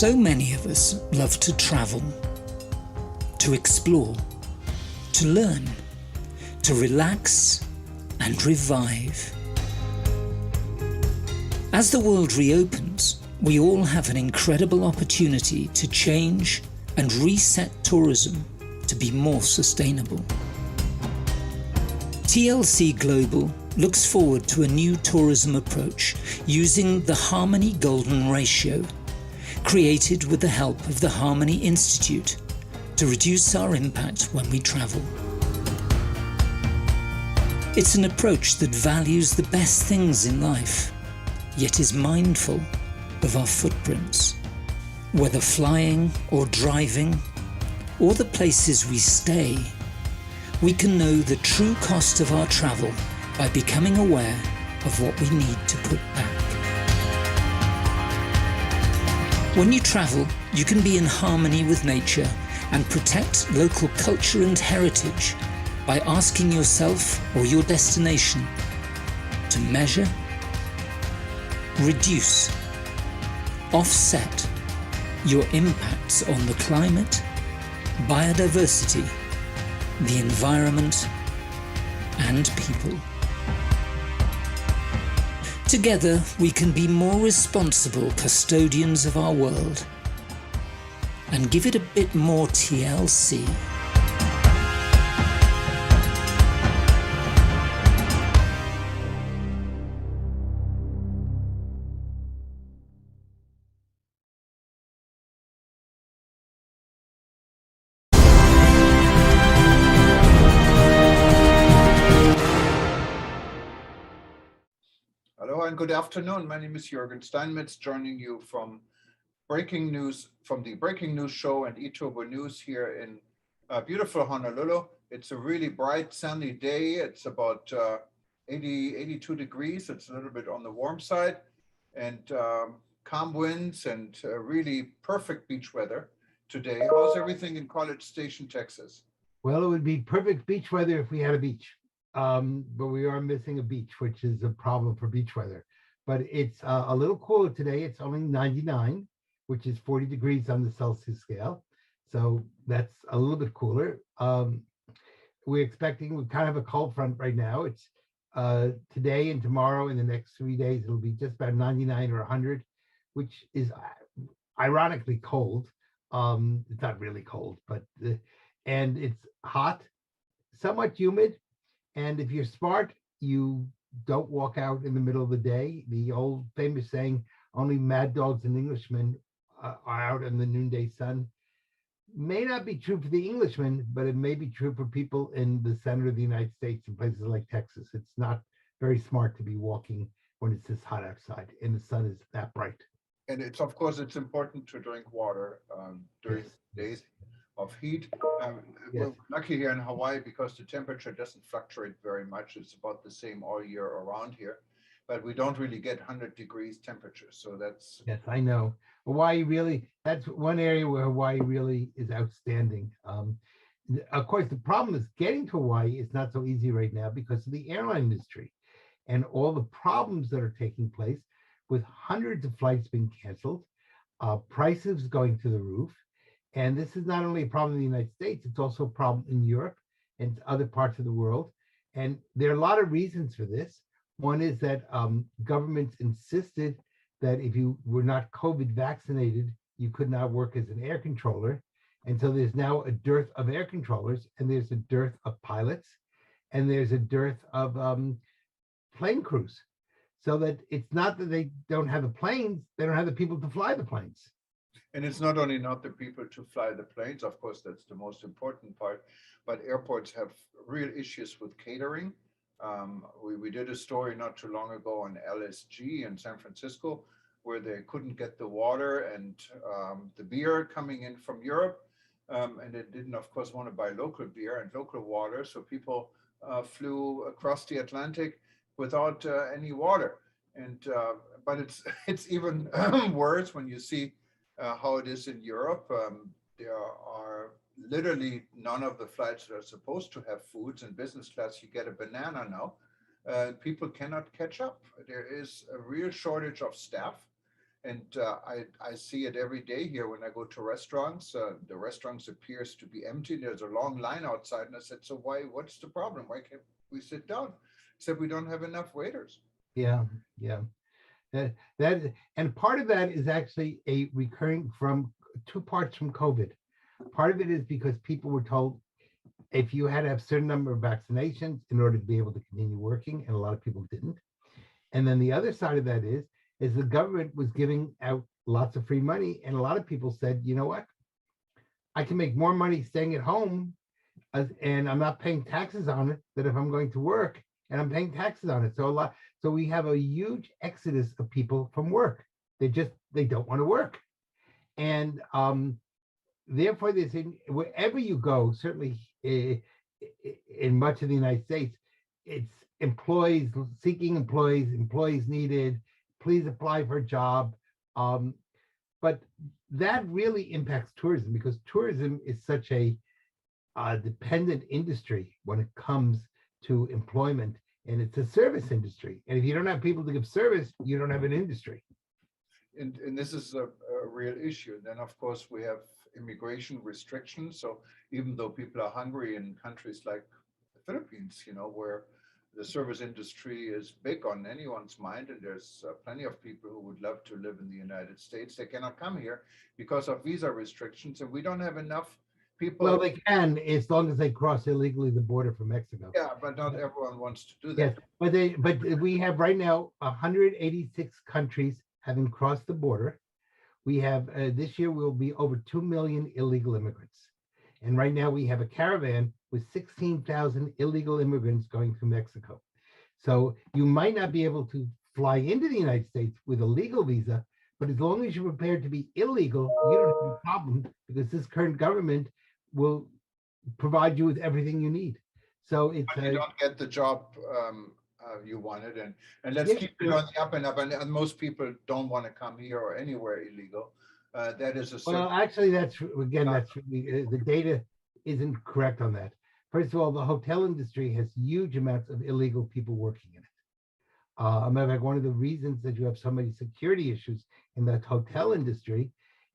So many of us love to travel, to explore, to learn, to relax and revive. As the world reopens, we all have an incredible opportunity to change and reset tourism to be more sustainable. TLC Global looks forward to a new tourism approach using the Harmony Golden Ratio, created with the help of the Harmony Institute to reduce our impact when we travel. It's an approach that values the best things in life, yet is mindful of our footprints. Whether flying or driving, or the places we stay, we can know the true cost of our travel by becoming aware of what we need to put back. When you travel, you can be in harmony with nature and protect local culture and heritage by asking yourself or your destination to measure, reduce, offset your impacts on the climate, biodiversity, the environment, and people. Together, we can be more responsible custodians of our world and give it a bit more TLC. Hello and good afternoon. My name is Jürgen Steinmetz, joining you from breaking news from the Breaking News Show and eTurbo News here in beautiful Honolulu. It's a really bright, sunny day. It's about 82 degrees. It's a little bit on the warm side, and calm winds and really perfect beach weather today. How's everything in College Station, Texas? Well, it would be perfect beach weather if we had a beach. But we are missing a beach, which is a problem for beach weather. But it's a little cooler today. It's only 99, which is 40 degrees on the Celsius scale. So that's a little bit cooler. We kind of have a cold front right now. It's today and tomorrow and the next 3 days, it'll be just about 99 or 100, which is ironically cold. It's not really cold, but and it's hot, somewhat humid. And if you're smart, you don't walk out in the middle of the day. The old famous saying, only mad dogs and Englishmen are out in the noonday sun, may not be true for the Englishmen, but it may be true for people in the center of the United States in places like Texas. It's not very smart to be walking when it's this hot outside and the sun is that bright. And it's, of course, it's important to drink water during days of heat. We're lucky here in Hawaii because the temperature doesn't fluctuate very much. It's about the same all year around here, but we don't really get 100 degrees temperature. So that's... Yes, I know. Hawaii really, that's one area where Hawaii really is outstanding. Of course, the problem is getting to Hawaii is not so easy right now because of the airline industry and all the problems that are taking place with hundreds of flights being canceled, prices going to the roof. And this is not only a problem in the United States, it's also a problem in Europe and other parts of the world. And there are a lot of reasons for this. One is that governments insisted that if you were not COVID vaccinated, you could not work as an air controller. And so there's now a dearth of air controllers, and there's a dearth of pilots, and there's a dearth of plane crews. So that it's not that they don't have the planes, they don't have the people to fly the planes. And it's not only not the people to fly the planes, of course, that's the most important part, but airports have real issues with catering. We did a story not too long ago on LSG in San Francisco, where they couldn't get the water and the beer coming in from Europe. And they didn't, of course, want to buy local beer and local water. So people flew across the Atlantic without any water. And but it's even worse when you see how it is in Europe. There are literally none of the flights that are supposed to have foods. In business class, you get a banana now. People cannot catch up. There is a real shortage of staff. And I see it every day here when I go to restaurants. The restaurants appears to be empty. There's a long line outside, and I said, "So why? What's the problem? Why can't we sit down?" He said, "We don't have enough waiters." Yeah, yeah. That and part of that is actually a recurring from two parts from COVID. Part of it is because people were told if you had to have a certain number of vaccinations in order to be able to continue working, and a lot of people didn't. And then the other side of that is the government was giving out lots of free money, and a lot of people said, you know what, I can make more money staying at home, and I'm not paying taxes on it than if I'm going to work, and I'm paying taxes on it. So we have a huge exodus of people from work. They don't want to work, and therefore, wherever you go, certainly in much of the United States, it's employees seeking employees, employees needed, please apply for a job. But that really impacts tourism because tourism is such a dependent industry when it comes to employment, and it's a service industry. And if you don't have people to give service, you don't have an industry. And this is a real issue. Then, of course, we have immigration restrictions. So even though people are hungry in countries like the Philippines, where the service industry is big on anyone's mind, and there's plenty of people who would love to live in the United States, they cannot come here because of visa restrictions, and we don't have enough people. Well, they can as long as they cross illegally the border from Mexico. Yeah, but not everyone wants to do Yes, that. but we have right now 186 countries having crossed the border. We have this year will be over 2 million illegal immigrants. And right now we have a caravan with 16,000 illegal immigrants going through Mexico. So you might not be able to fly into the United States with a legal visa, but as long as you're prepared to be illegal, you don't have a problem because this current government will provide you with everything you need. So it's But you don't get the job you wanted, and let's Yes, keep it on the up and up. And most people don't want to come here or anywhere illegal. That is a Well, actually, that's really, the data isn't correct on that. First of all, the hotel industry has huge amounts of illegal people working in it. A matter of fact, one of the reasons that you have so many security issues in that hotel industry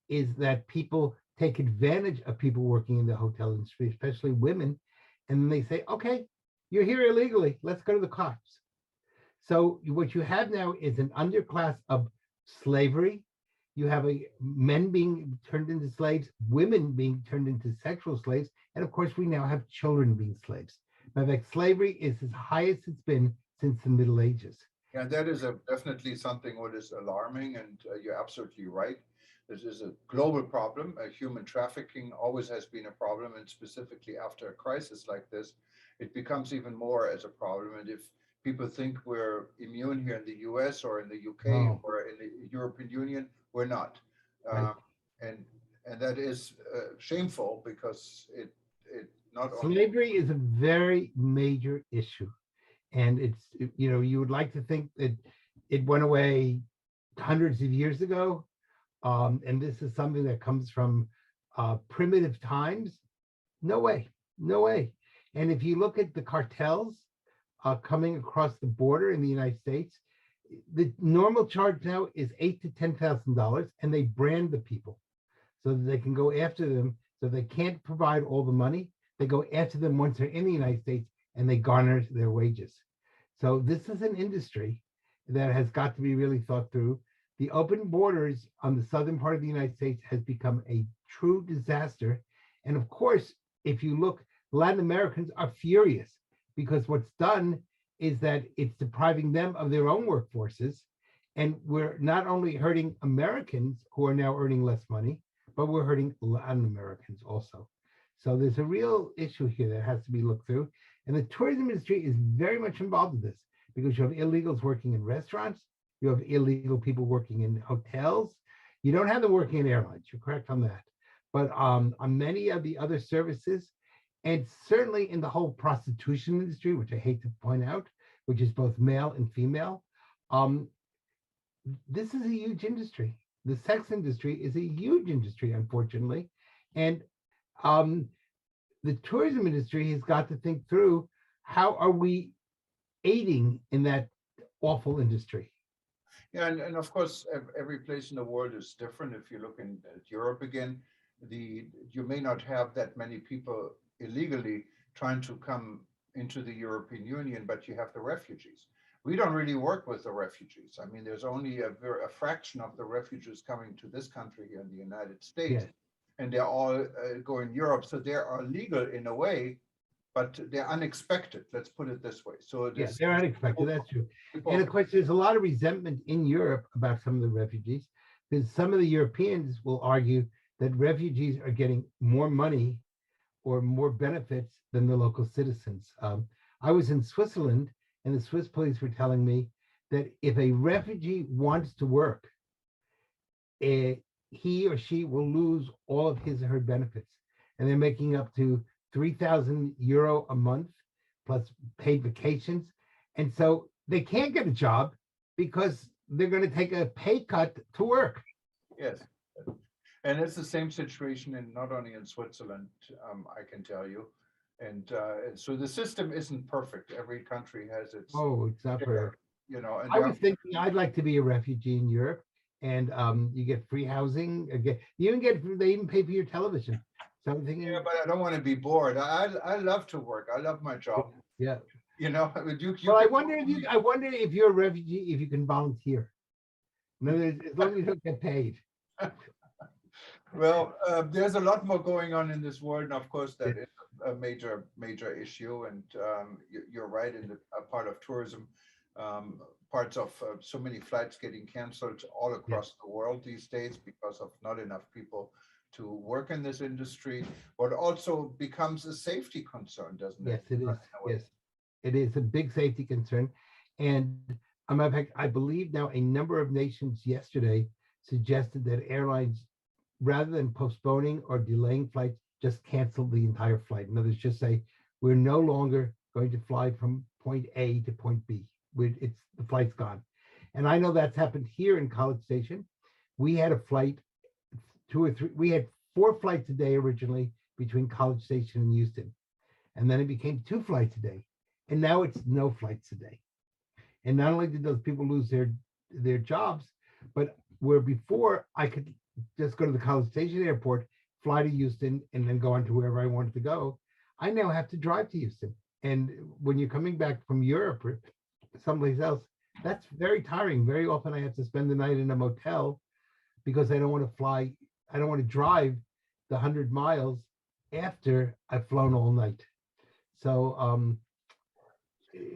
is that people take advantage of people working in the hotel industry, especially women, and they say, "Okay, you're here illegally. Let's go to the cops." So what you have now is an underclass of slavery. You have men being turned into slaves, women being turned into sexual slaves, and of course, we now have children being slaves. In fact, slavery is as high as it's been since the Middle Ages. Yeah, that is definitely something what is alarming, and you're absolutely right. This is a global problem. Human trafficking always has been a problem, and specifically after a crisis like this, it becomes even more as a problem. And if people think we're immune here in the US or in the UK Wow. or in the European Union, we're not. Right. And that is shameful because it not only Slavery is a very major issue. And you would like to think that it went away hundreds of years ago. And this is something that comes from primitive times. No way, no way. And if you look at the cartels coming across the border in the United States, the normal charge now is $8,000 to $10,000, and they brand the people so that they can go after them. So they can't provide all the money. They go after them once they're in the United States, and they garner their wages. So this is an industry that has got to be really thought through. The open borders on the southern part of the United States has become a true disaster. And of course, if you look, Latin Americans are furious because what's done is that it's depriving them of their own workforces. And we're not only hurting Americans who are now earning less money, but we're hurting Latin Americans also. So there's a real issue here that has to be looked through. And the tourism industry is very much involved in this because you have illegals working in restaurants, you have illegal people working in hotels. You don't have them working in airlines, you're correct on that. But on many of the other services, and certainly in the whole prostitution industry, which I hate to point out, which is both male and female, this is a huge industry. The sex industry is a huge industry, unfortunately. And the tourism industry has got to think through how are we aiding in that awful industry. Yeah, and of course, every place in the world is different. If you look in at Europe again, you may not have that many people illegally trying to come into the European Union, but you have the refugees. We don't really work with the refugees. I mean, there's only a fraction of the refugees coming to this country here in the United States, Yes, and they're all going Europe, so they are legal in a way, but they're unexpected. Let's put it this way. So yeah, this they're unexpected. That's true. And people, of course, there's a lot of resentment in Europe about some of the refugees, because some of the Europeans will argue that refugees are getting more money or more benefits than the local citizens. I was in Switzerland, and the Swiss police were telling me that if a refugee wants to work, he or she will lose all of his or her benefits, and they're making up to 3,000 euro a month plus paid vacations, and so they can't get a job because they're going to take a pay cut to work. yes. And it's the same situation in not only in Switzerland, I can tell you. And so the system isn't perfect. Every country has its Oh, it's not share, for. and I there was thinking I'd like to be a refugee in Europe, and you get free housing. You even they even pay for your television. So I'm thinking, yeah, but I don't want to be bored. I love to work. I love my job. yeah. But you Well, I can wonder if you. I wonder if you're a refugee, if you can volunteer. In other words, as long as you don't get paid. well, there's a lot more going on in this world, and of course Yeah. that is a major issue. And you're right in the part of tourism, parts of so many flights getting canceled all across the world these days because of not enough people to work in this industry. But also becomes a safety concern, doesn't Yes, it? it is. In a way? Yes, it is a big safety concern. And a matter of fact, I believe now a number of nations yesterday suggested that airlines, rather than postponing or delaying flights, just cancel the entire flight. In other words, just say, we're no longer going to fly from point A to point B. It's the flight's gone. And I know that's happened here in College Station. We had a flight, we had 4 flights a day originally between College Station and Houston. And then it became 2 flights a day. And now it's no flights a day. And not only did those people lose their jobs, but where before I could just go to the College Station airport, fly to Houston, and then go on to wherever I wanted to go, I now have to drive to Houston. And when you're coming back from Europe or someplace else, that's very tiring. Very often I have to spend the night in a motel because I don't want to fly. I don't want to drive the 100 miles after I've flown all night. So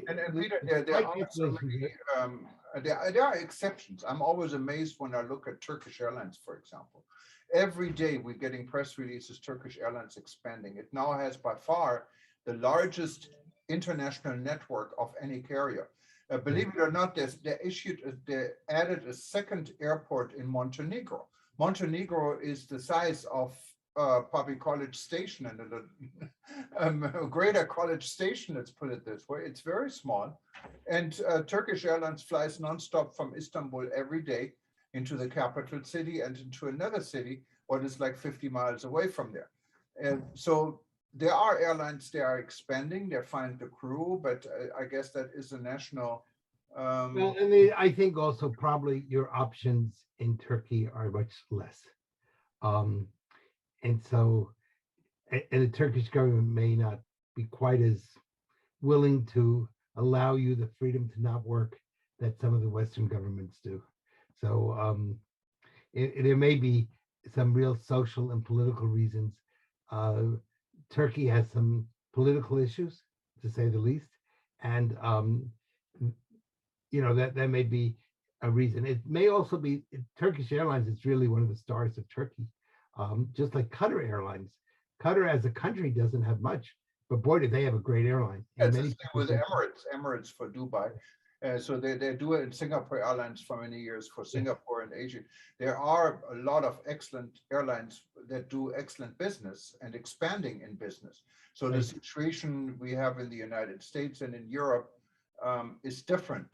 And the Peter, there flight are so cancellations, many, there are exceptions. I'm always amazed when I look at Turkish Airlines, for example. Every day we're getting press releases, Turkish Airlines expanding. It now has by far the largest international network of any carrier. Believe it or not, they added a second airport in Montenegro. Montenegro is the size of probably College Station and a greater College Station, let's put it this way. It's very small. And Turkish Airlines flies nonstop from Istanbul every day into the capital city and into another city, what is like 50 miles away from there. And so there are airlines, they are expanding, they find the crew, but I guess that is a national. well, and I think also probably your options in Turkey are much less. Um, and so, and the Turkish government may not be quite as willing to allow you the freedom to not work that some of the Western governments do. So there may be some real social and political reasons. Turkey has some political issues, to say the least, and that may be a reason. It may also be Turkish Airlines is really one of the stars of Turkey, just like Qatar Airlines. Qatar as a country doesn't have much, but boy, do they have a great airline. And It's the many same people with think, Emirates for Dubai. So they do it in Singapore Airlines for many years for Singapore and Asia. There are a lot of excellent airlines that do excellent business and expanding in business. So the Right. situation we have in the United States and in Europe is different.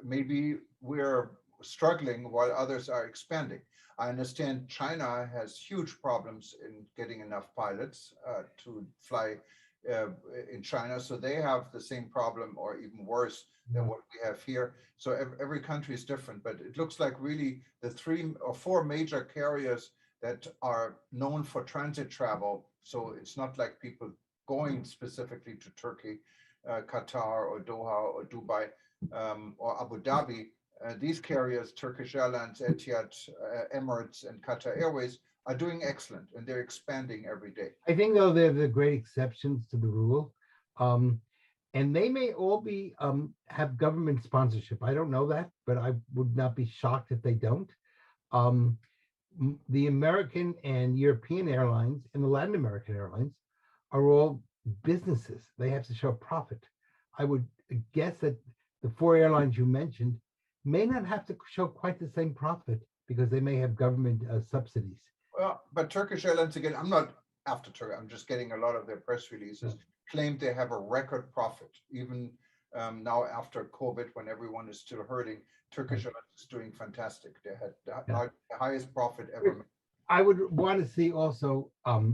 Maybe we're struggling while others are expanding. I understand China has huge problems in getting enough pilots to fly uh, in China, so they have the same problem or even worse than what we have here. So every country is different, but it looks like really the 3 or 4 major carriers that are known for transit travel. So it's not like people going specifically to Turkey, Qatar or Doha or Dubai or Abu Dhabi. These carriers, Turkish Airlines, Etihad, Emirates, and Qatar Airways, are doing excellent, and they're expanding every day. I think though they're the great exceptions to the rule. Um, and they may all be have government sponsorship. I don't know that, but I would not be shocked if they don't. Um, the American and European airlines and the Latin American airlines are all businesses. They have to show profit. I would guess that the 4 airlines you mentioned may not have to show quite the same profit because they may have government subsidies. Well, but Turkish Airlines, again, I'm not after Turkey, I'm just getting a lot of their press releases, claimed they have a record profit. Even now after COVID, when everyone is still hurting, Turkish Airlines is doing fantastic. They had the highest profit ever made. I would want to see also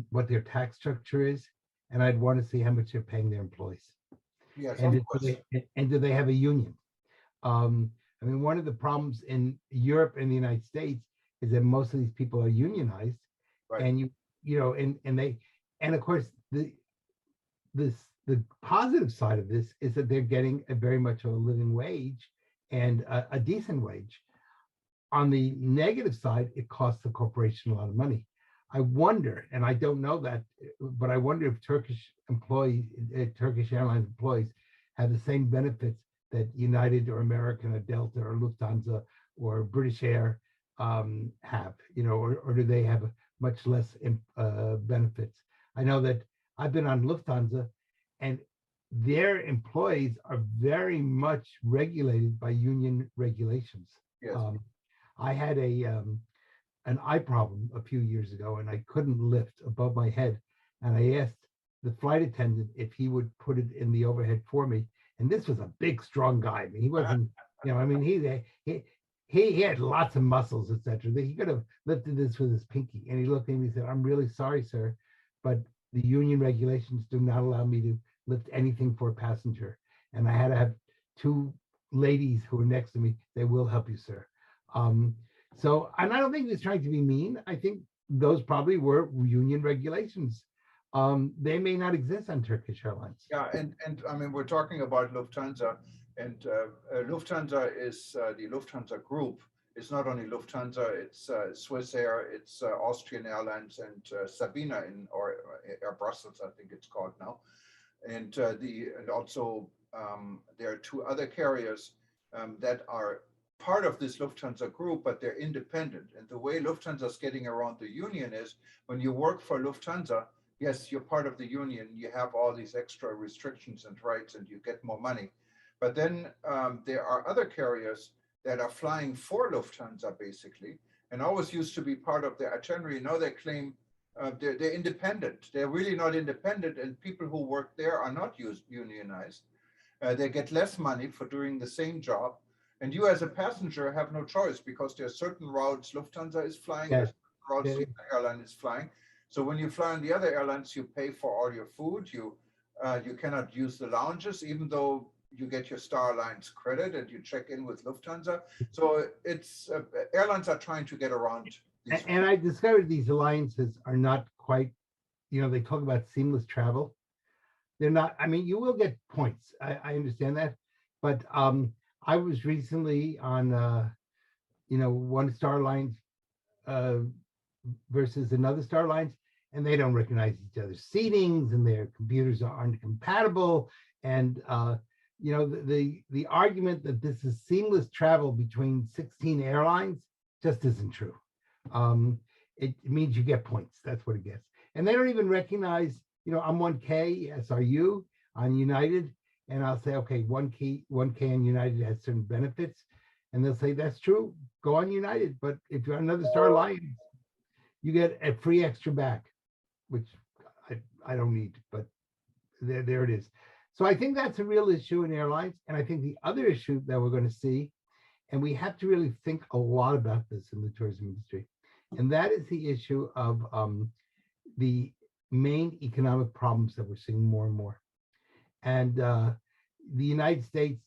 what their tax structure is, and I'd want to see how much they're paying their employees. Yes, And, of course. do they have a union? I mean, one of the problems in Europe and the United States is that most of these people are unionized, Right. and you know, and of course the positive side of this is that they're getting a very much of a living wage and a decent wage. On the negative side, it costs the corporation a lot of money. I wonder, and I don't know that, but I wonder if Turkish Airlines employees have the same benefits that United or American or Delta or Lufthansa or British Air have, or do they have much less benefits? I know that I've been on Lufthansa, and their employees are very much regulated by union regulations. Yes. I had an eye problem a few years ago, and I couldn't lift above my head. And I asked the flight attendant if he would put it in the overhead for me. And this was a big, strong guy. I mean, he wasn't, he had lots of muscles, etc. He could have lifted this with his pinky. And he looked at me and said, "I'm really sorry, sir, but the union regulations do not allow me to lift anything for a passenger." And I had to have 2 ladies who were next to me. "They will help you, sir." So, and I don't think he was trying to be mean. I think those probably were union regulations. They may not exist on Turkish Airlines. Yeah, and I mean, we're talking about Lufthansa, and Lufthansa is the Lufthansa Group. It's not only Lufthansa, it's Swiss Air, it's Austrian Airlines, and Sabina or Air Brussels, I think it's called now. And also there are 2 other carriers that are part of this Lufthansa group, but they're independent. And the way Lufthansa is getting around the union is when you work for Lufthansa, yes, you're part of the union, you have all these extra restrictions and rights, and you get more money. But then there are other carriers that are flying for Lufthansa, basically, and always used to be part of their itinerary. Now they claim they're independent. They're really not independent, and people who work there are not unionized. They get less money for doing the same job. And you as a passenger have no choice because there are certain routes Lufthansa is flying, Yes. routes Yeah. the airline is flying. So when you fly on the other airlines, you pay for all your food. You cannot use the lounges, even though you get your Star Alliance credit and you check in with Lufthansa. So it's airlines are trying to get around these. And I discovered these alliances are not quite, they talk about seamless travel. They're not, I mean, you will get points. I understand that. But I was recently on, one Star Alliance versus another Star Alliance, and they don't recognize each other's seatings, and their computers aren't compatible. And the argument that this is seamless travel between 16 airlines just isn't true. It means you get points. That's what it gets. And they don't even recognize, I'm 1K SRU on United, and I'll say, okay, 1K on United has certain benefits. And they'll say, that's true, go on United. But if you're on another Star Alliance, you get a free extra back, which I don't need, but there it is. So I think that's a real issue in airlines. And I think the other issue that we're going to see, and we have to really think a lot about this in the tourism industry, and that is the issue of the main economic problems that we're seeing more and more. And the United States,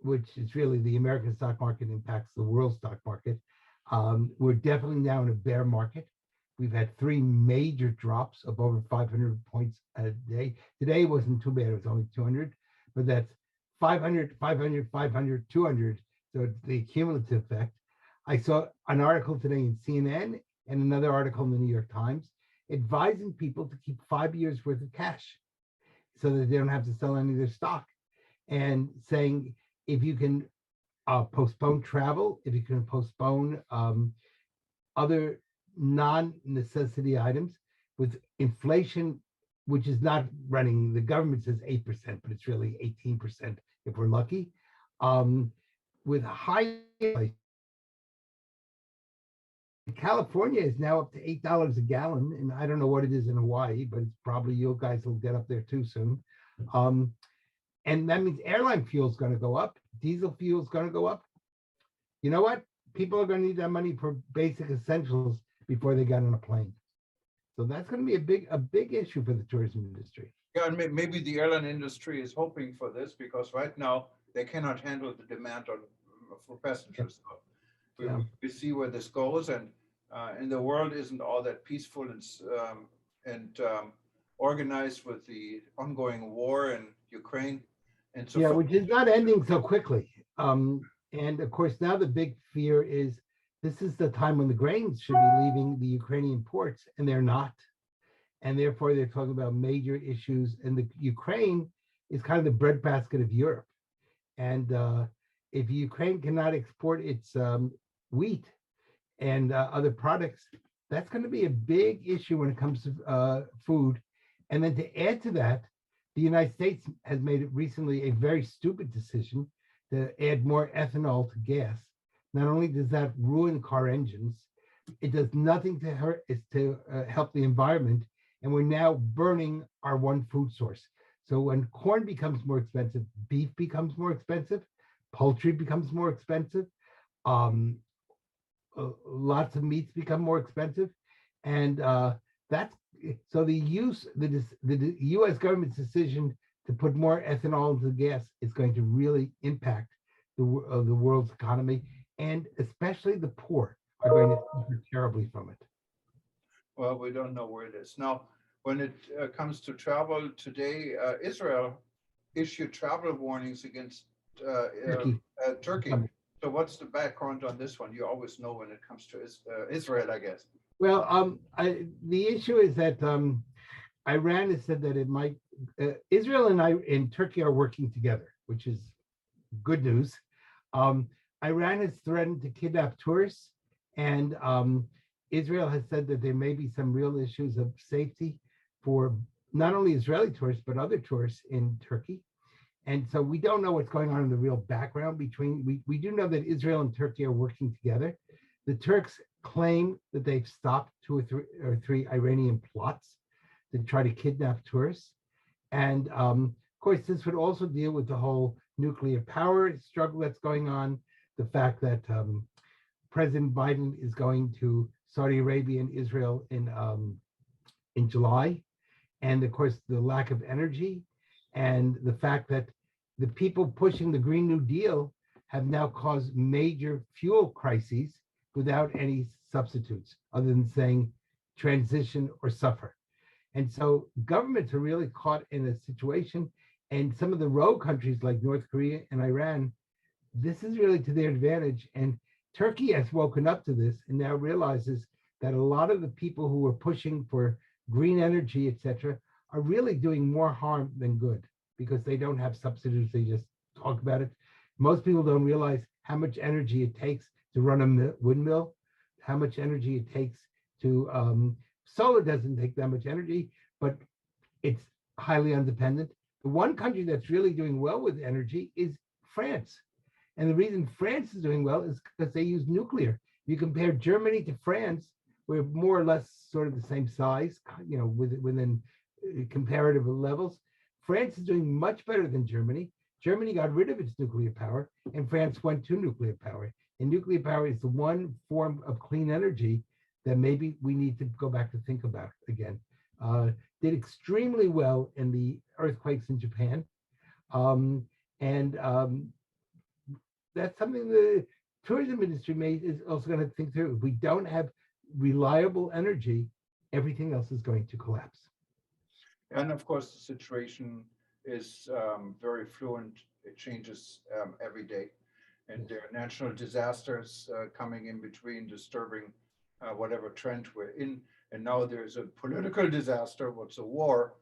which is really the American stock market impacts the world stock market. We're definitely now in a bear market. We've had 3 major drops of over 500 points a day. Today wasn't too bad, it was only 200, but that's 500, 500, 500, 200. So it's the cumulative effect. I saw an article today in CNN and another article in the New York Times advising people to keep 5 years worth of cash so that they don't have to sell any of their stock, and saying if you can postpone travel, if you can postpone other non-necessity items with inflation, which is not running, the government says 8%, but it's really 18% if we're lucky. With high inflation, California is now up to $8 a gallon, and I don't know what it is in Hawaii, but it's probably, you guys will get up there too soon. And that means airline fuel is going to go up, diesel fuel is going to go up. You know what? People are going to need that money for basic essentials before they get on a plane. So that's going to be a big issue for the tourism industry. Yeah, and maybe the airline industry is hoping for this because right now they cannot handle the demand for passengers. So we see where this goes, and the world isn't all that peaceful and organized with the ongoing war in Ukraine. And so which is not ending so quickly. And of course, now the big fear is this is the time when the grains should be leaving the Ukrainian ports, and they're not. And therefore, they're talking about major issues. And the Ukraine is kind of the breadbasket of Europe. And if Ukraine cannot export its wheat and other products, that's going to be a big issue when it comes to food. And then to add to that, the United States has made recently a very stupid decision to add more ethanol to gas. Not only does that ruin car engines, it does nothing to hurt, it's to help the environment. And we're now burning our one food source. So when corn becomes more expensive, beef becomes more expensive, poultry becomes more expensive, lots of meats become more expensive. And that's, so the US government's decision to put more ethanol into gas is going to really impact the world's economy, and especially the poor are going to suffer terribly from it. Well, we don't know where it is. Now, when it comes to travel today, Israel issued travel warnings against Turkey. So what's the background on this one? You always know when it comes to Israel, I guess. Well, the issue is that Iran has said that it might, Israel and Turkey are working together, which is good news. Iran has threatened to kidnap tourists, and Israel has said that there may be some real issues of safety for not only Israeli tourists, but other tourists in Turkey. And so we don't know what's going on in the real background between, we do know that Israel and Turkey are working together. The Turks claim that they've stopped 2 or 3 Iranian plots to try to kidnap tourists. And of course, this would also deal with the whole nuclear power struggle that's going on, the fact that President Biden is going to Saudi Arabia and Israel in July, and of course the lack of energy, and the fact that the people pushing the Green New Deal have now caused major fuel crises without any substitutes other than saying transition or suffer. And so governments are really caught in a situation, and some of the rogue countries like North Korea and Iran, this is really to their advantage. And Turkey has woken up to this and now realizes that a lot of the people who are pushing for green energy, etc., are really doing more harm than good because they don't have substitutes. They just talk about it. Most people don't realize how much energy it takes to run a windmill, how much energy it takes to, solar doesn't take that much energy, but it's highly independent. The one country that's really doing well with energy is France. And the reason France is doing well is because they use nuclear. You compare Germany to France, we're more or less sort of the same size, you know, within comparative levels. France is doing much better than Germany. Germany got rid of its nuclear power, and France went to nuclear power. And nuclear power is the one form of clean energy that maybe we need to go back to think about again. Did extremely well in the earthquakes in Japan. Um, and that's something the tourism industry is also going to think through. If we don't have reliable energy, everything else is going to collapse. And of course, the situation is very fluent. It changes every day. And there are natural disasters coming in between, disturbing whatever trend we're in. And now there's a political disaster, what's a war,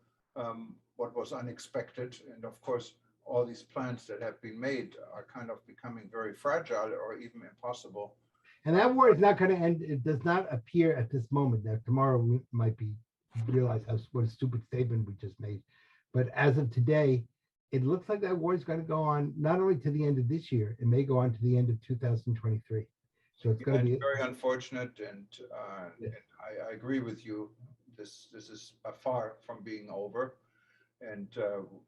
what was unexpected. And of course, all these plans that have been made are kind of becoming very fragile or even impossible. And that war is not going to end. It does not appear at this moment. Now, tomorrow we might be realize what a stupid statement we just made. But as of today, it looks like that war is going to go on not only to the end of this year, it may go on to the end of 2023. So it's going to be very unfortunate. And I agree with you. This is far from being over. And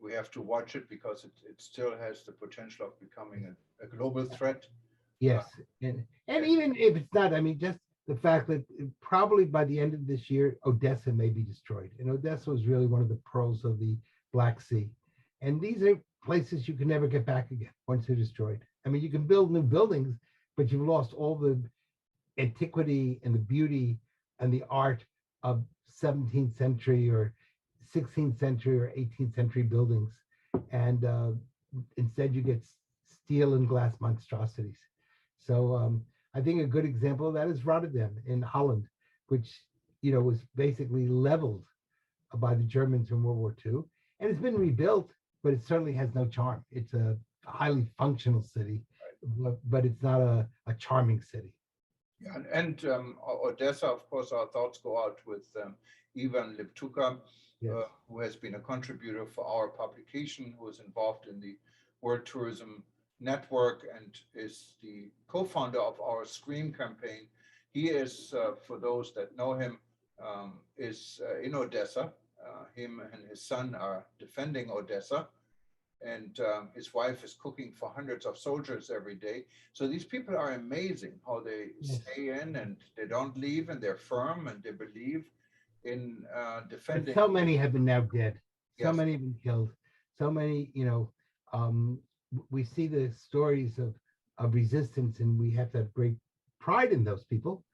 we have to watch it because it still has the potential of becoming a global threat. Yes, and even if it's not, I mean, just the fact that probably by the end of this year, Odessa may be destroyed. And Odessa was really one of the pearls of the Black Sea. And these are places you can never get back again once they're destroyed. I mean, you can build new buildings, but you've lost all the antiquity and the beauty and the art of 17th century or 16th century or 18th century buildings. And instead you get steel and glass monstrosities. So I think a good example of that is Rotterdam in Holland, which, you know, was basically leveled by the Germans in World War II. And it's been rebuilt, but it certainly has no charm. It's a highly functional city, but it's not a charming city. Yeah, and Odessa, of course, our thoughts go out with Ivan Liptuka, Yes. who has been a contributor for our publication, who is involved in the World Tourism Network and is the co-founder of our Scream campaign. He is, for those that know him, is in Odessa. Him and his son are defending Odessa, and his wife is cooking for hundreds of soldiers every day. So these people are amazing how they stay in and they don't leave, and they're firm and they believe in defending. But so many have been now dead. So Yes. many have been killed. So many, you know, we see the stories of resistance, and we have to have great pride in those people.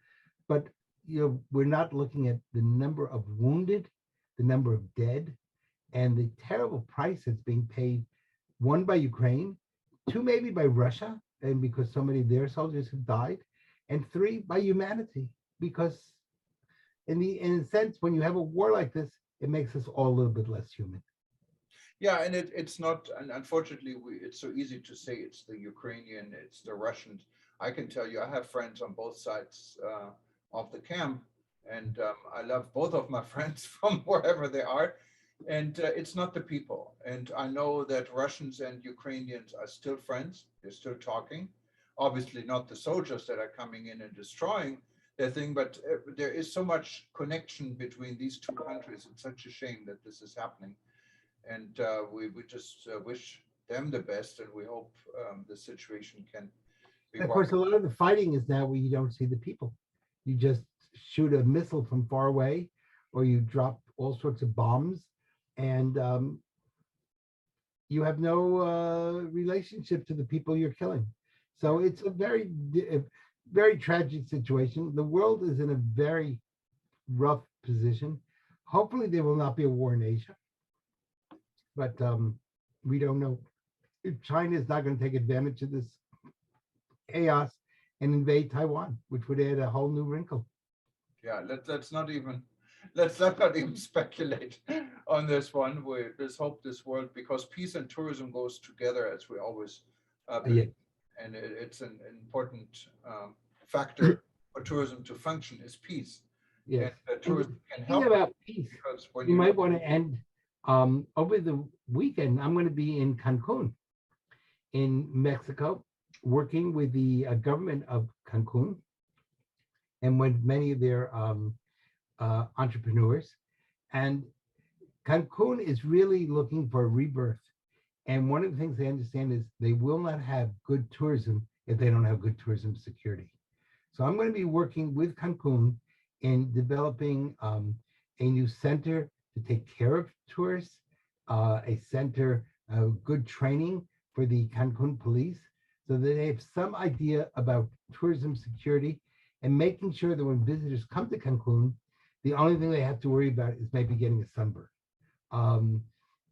But, you know, we're not looking at the number of wounded, the number of dead, and the terrible price that's being paid, one by Ukraine, two maybe by Russia, and because so many of their soldiers have died, and three by humanity, because in a sense, when you have a war like this, it makes us all a little bit less human. Yeah, and it's not, and unfortunately, it's so easy to say it's the Ukrainian, it's the Russians. I can tell you, I have friends on both sides of the camp, and I love both of my friends from wherever they are. And it's not the people. And I know that Russians and Ukrainians are still friends. They're still talking. Obviously not the soldiers that are coming in and destroying their thing, but there is so much connection between these two countries. It's such a shame that this is happening. And we just wish them the best, and we hope the situation can be. Of course, a lot of the fighting is now where you don't see the people. You just shoot a missile from far away, or you drop all sorts of bombs, and you have no relationship to the people you're killing. So it's a very, very tragic situation. The world is in a very rough position. Hopefully there will not be a war in Asia, but we don't know. If China is not going to take advantage of this chaos and invade Taiwan, which would add a whole new wrinkle. Yeah, let's not even speculate on this one. We just hope this world, because peace and tourism goes together, as we always believe, and it's an important factor for tourism to function is peace. Yes, and tourism can help. About peace, because when you might want to end over the weekend. I'm going to be in Cancun, in Mexico, working with the government of Cancun and with many of their entrepreneurs. And Cancun is really looking for a rebirth. And one of the things they understand is they will not have good tourism if they don't have good tourism security. So I'm going to be working with Cancun in developing a new center to take care of tourists, a center of good training for the Cancun police, so that they have some idea about tourism security and making sure that when visitors come to Cancun, the only thing they have to worry about is maybe getting a sunburn.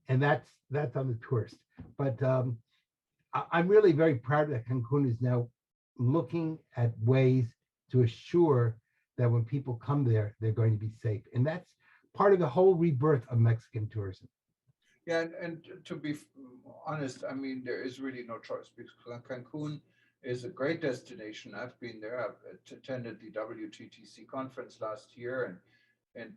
And that's on the tourist. But I'm really very proud that Cancun is now looking at ways to assure that when people come there, they're going to be safe. And that's part of the whole rebirth of Mexican tourism. Yeah, and to be honest, I mean, there is really no choice because Cancun is a great destination. I've been there. I've attended the WTTC conference last year, and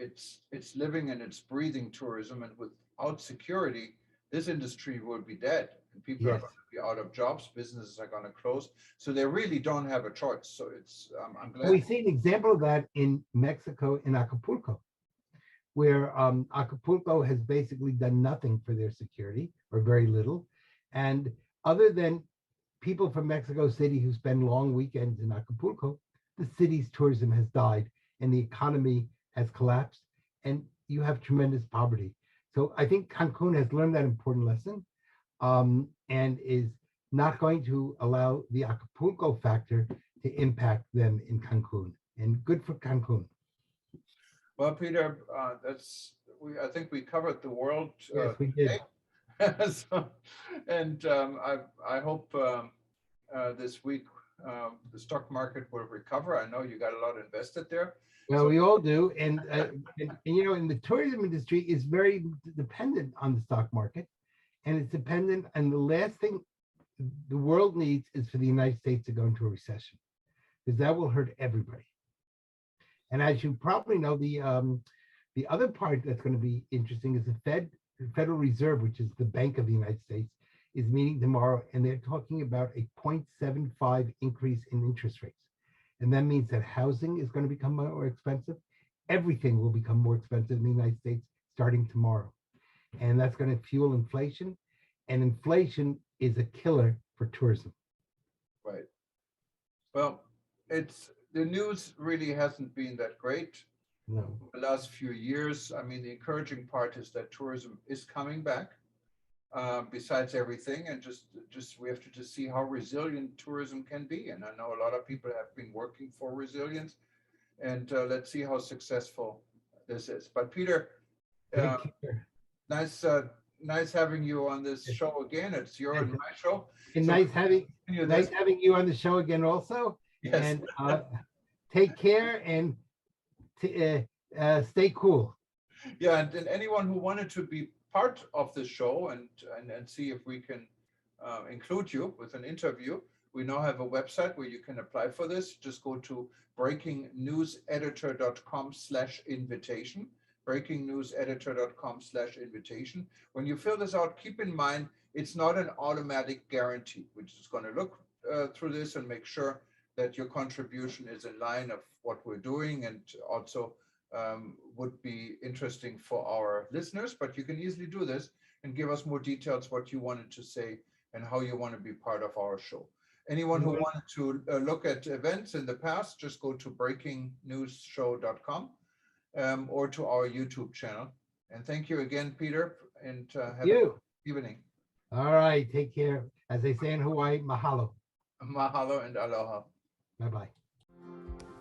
it's living and it's breathing tourism. And without security, this industry will be dead. And people are going to be out of jobs. Businesses are going to close. So they really don't have a choice. So it's I'm glad. We see an example of that in Mexico, in Acapulco, where Acapulco has basically done nothing for their security, or very little. And other than people from Mexico City who spend long weekends in Acapulco, the city's tourism has died and the economy has collapsed, and you have tremendous poverty. So I think Cancun has learned that important lesson, and is not going to allow the Acapulco factor to impact them in Cancun. And good for Cancun. Well, Peter, I think we covered the world. Yes, we did. So, and I hope this week the stock market will recover. I know you got a lot invested there. Well, we all do, and you know, in the tourism industry is very dependent on the stock market, and it's dependent. And the last thing the world needs is for the United States to go into a recession, because that will hurt everybody. And as you probably know, the other part that's going to be interesting is the Federal Reserve, which is the Bank of the United States, is meeting tomorrow, and they're talking about a 0.75 increase in interest rates. And that means that housing is going to become more expensive. Everything will become more expensive in the United States starting tomorrow. And that's going to fuel inflation. And inflation is a killer for tourism. Right. Well, the news really hasn't been that great. No. The last few years. I mean, the encouraging part is that tourism is coming back. Besides everything, and just we have to just see how resilient tourism can be. And I know a lot of people have been working for resilience, and let's see how successful this is. But Peter, nice having you on this show again. It's your and my show. And so nice having you on the show again also. Yes. And take care and stay cool. Yeah, and anyone who wanted to be part of the show and see if we can include you with an interview, we now have a website where you can apply for this. Just go to breakingnewseditor.com/invitation, breakingnewseditor.com/invitation. When you fill this out, keep in mind, it's not an automatic guarantee. We're just going to look through this and make sure that your contribution is in line of what we're doing, and also would be interesting for our listeners. But you can easily do this and give us more details what you wanted to say and how you want to be part of our show. Anyone who wanted to look at events in the past, just go to breakingnewsshow.com or to our YouTube channel. And thank you again, Peter, and have a good evening. All right, take care. As they say in Hawaii, mahalo. Mahalo and aloha. Bye-bye.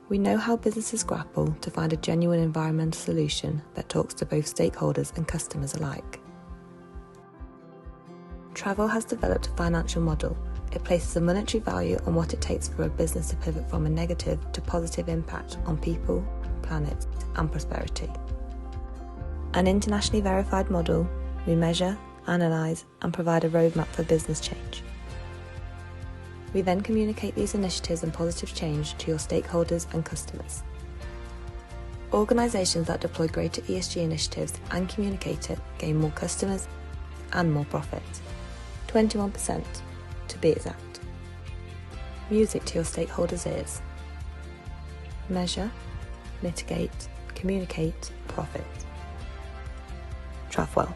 We know how businesses grapple to find a genuine environmental solution that talks to both stakeholders and customers alike. Travel has developed a financial model. It places a monetary value on what it takes for a business to pivot from a negative to positive impact on people, planet, and prosperity. An internationally verified model, we measure, analyse, and provide a roadmap for business change. We then communicate these initiatives and positive change to your stakeholders and customers. Organisations that deploy greater ESG initiatives and communicate it gain more customers and more profit. 21% to be exact. Music to your stakeholders' ears. Measure, mitigate, communicate, profit. Travwell.